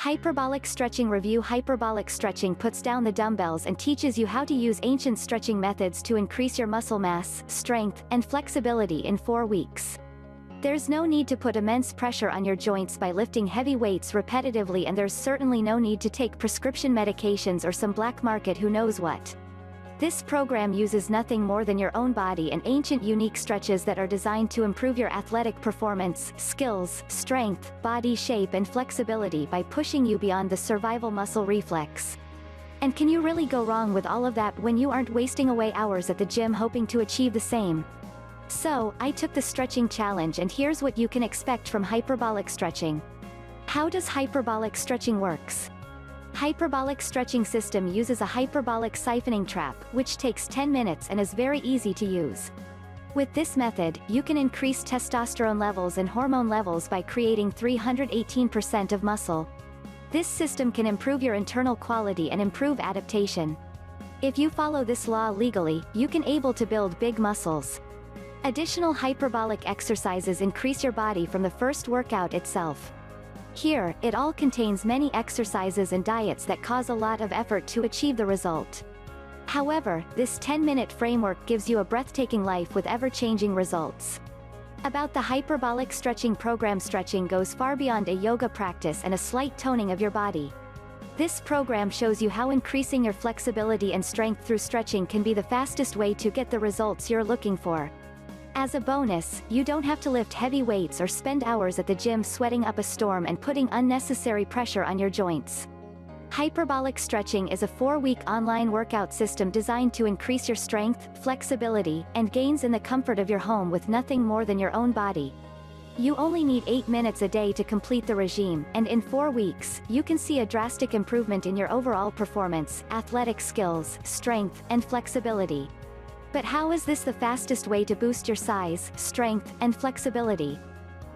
Hyperbolic Stretching Review. Hyperbolic stretching puts down the dumbbells and teaches you how to use ancient stretching methods to increase your muscle mass, strength, and flexibility in 4 weeks. There's no need to put immense pressure on your joints by lifting heavy weights repetitively, and there's certainly no need to take prescription medications or some black market who knows what. This program uses nothing more than your own body and ancient unique stretches that are designed to improve your athletic performance, skills, strength, body shape and flexibility by pushing you beyond the survival muscle reflex. And can you really go wrong with all of that when you aren't wasting away hours at the gym hoping to achieve the same? So, I took the stretching challenge, and here's what you can expect from hyperbolic stretching. How does hyperbolic stretching works? Hyperbolic stretching system uses a hyperbolic siphoning trap, which takes 10 minutes and is very easy to use. With this method, you can increase testosterone levels and hormone levels by creating 318% of muscle. This system can improve your internal quality and improve adaptation. If you follow this law legally, you can able to build big muscles. Additional hyperbolic exercises increase your body from the first workout itself. Here, it all contains many exercises and diets that cause a lot of effort to achieve the result. However, this 10-minute framework gives you a breathtaking life with ever-changing results. About the hyperbolic stretching program, stretching goes far beyond a yoga practice and a slight toning of your body. This program shows you how increasing your flexibility and strength through stretching can be the fastest way to get the results you're looking for. As a bonus, you don't have to lift heavy weights or spend hours at the gym sweating up a storm and putting unnecessary pressure on your joints. Hyperbolic stretching is a 4-week online workout system designed to increase your strength, flexibility, and gains in the comfort of your home with nothing more than your own body. You only need 8 minutes a day to complete the regime, and in 4 weeks, you can see a drastic improvement in your overall performance, athletic skills, strength, and flexibility. But how is this the fastest way to boost your size, strength, and flexibility?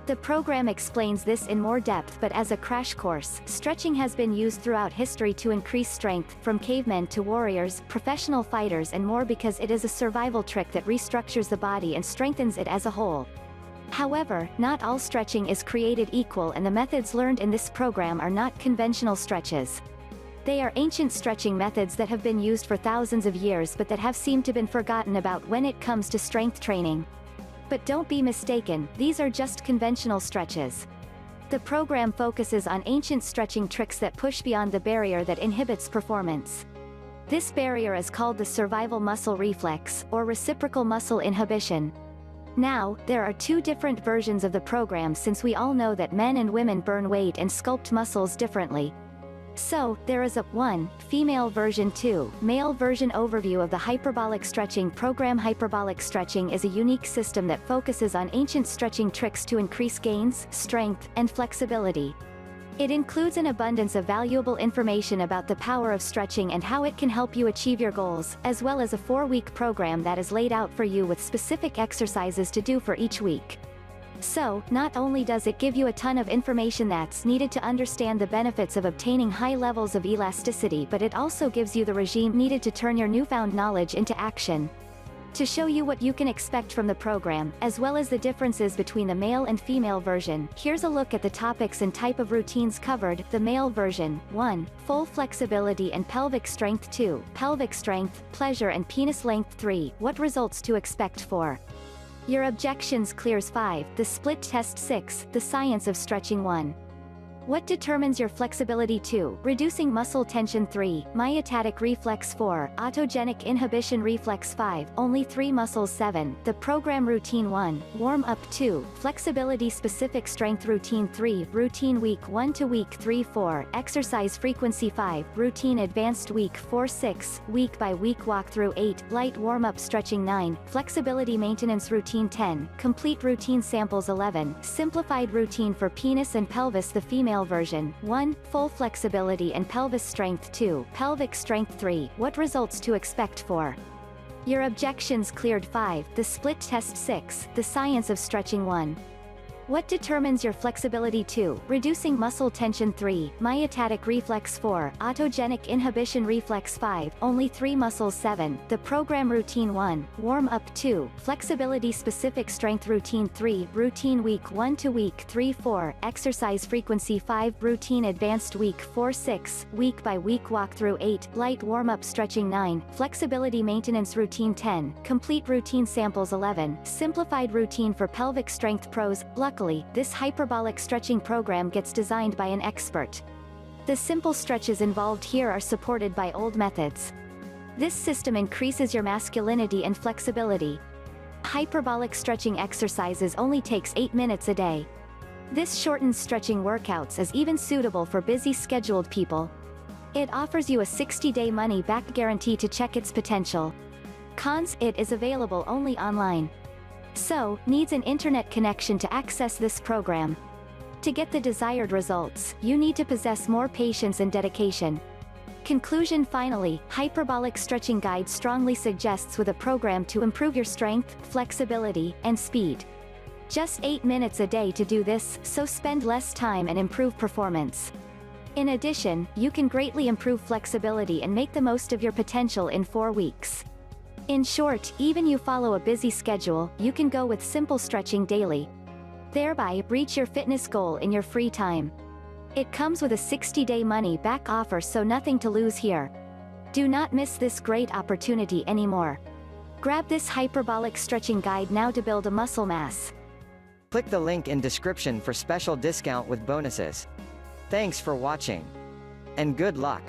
The program explains this in more depth, but as a crash course, stretching has been used throughout history to increase strength, from cavemen to warriors, professional fighters and more, because it is a survival trick that restructures the body and strengthens it as a whole. However, not all stretching is created equal, and the methods learned in this program are not conventional stretches. They are ancient stretching methods that have been used for thousands of years but that have seemed to have been forgotten about when it comes to strength training. But don't be mistaken, these are just conventional stretches. The program focuses on ancient stretching tricks that push beyond the barrier that inhibits performance. This barrier is called the survival muscle reflex, or reciprocal muscle inhibition. Now, there are 2 different versions of the program, since we all know that men and women burn weight and sculpt muscles differently. So, there is a 1. Female version. 2. Male version. Overview of the hyperbolic stretching program. Hyperbolic stretching is a unique system that focuses on ancient stretching tricks to increase gains, strength, and flexibility. It includes an abundance of valuable information about the power of stretching and how it can help you achieve your goals, as well as a 4-week program that is laid out for you with specific exercises to do for each week. So, not only does it give you a ton of information that's needed to understand the benefits of obtaining high levels of elasticity, but it also gives you the regime needed to turn your newfound knowledge into action. To show you what you can expect from the program, as well as the differences between the male and female version, here's a look at the topics and type of routines covered. The male version. 1. Full flexibility and pelvic strength. 2. Pelvic strength, pleasure and penis length. 3. What results to expect. 4. Your objections clears. 5. The split test. 6. The science of stretching. 1. What determines your flexibility? 2. Reducing muscle tension. 3. Myotatic reflex. 4. Autogenic inhibition reflex. 5. Only 3 muscles. 7. The program routine. 1. Warm up. 2. Flexibility specific strength routine. 3. Routine week 1 to week 3. 4. Exercise frequency. 5. Routine advanced week 4. 6. Week by week walkthrough. 8. Light warm up stretching. 9. Flexibility maintenance routine. 10. Complete routine samples. 11. Simplified routine for penis and pelvis. The female version. 1. Full flexibility and pelvis strength. 2. Pelvic strength. 3. What results to expect. 4. Your objections cleared. 5. The split test. 6. The science of stretching. 1. What determines your flexibility? 2. Reducing muscle tension. 3. Myotatic reflex. 4. Autogenic inhibition reflex. 5. Only 3 muscles. 7. The program routine. 1. Warm up. 2. Flexibility specific strength routine. 3. Routine week 1 to week 3. 4. Exercise frequency. 5. Routine advanced week 4. 6. Week by week walkthrough. 8. Light warm-up stretching. 9. Flexibility maintenance routine. 10. Complete routine samples. 11. Simplified routine for pelvic strength pros. Luckily, this hyperbolic stretching program gets designed by an expert. The simple stretches involved here are supported by old methods. This system increases your masculinity and flexibility. Hyperbolic stretching exercises only takes 8 minutes a day. This shortens stretching workouts is even suitable for busy scheduled people. It offers you a 60-day money-back guarantee to check its potential. Cons: it is available only online. So, needs an internet connection to access this program. To get the desired results, you need to possess more patience and dedication. Conclusion: finally, Hyperbolic Stretching Guide strongly suggests with a program to improve your strength, flexibility, and speed. Just 8 minutes a day to do this, so spend less time and improve performance. In addition, you can greatly improve flexibility and make the most of your potential in 4 weeks. In short, even you follow a busy schedule, you can go with simple stretching daily. Thereby, reach your fitness goal in your free time. It comes with a 60-day money-back offer, so nothing to lose here. Do not miss this great opportunity anymore. Grab this Hyperbolic Stretching Guide now to build a muscle mass. Click the link in description for special discount with bonuses. Thanks for watching. And good luck.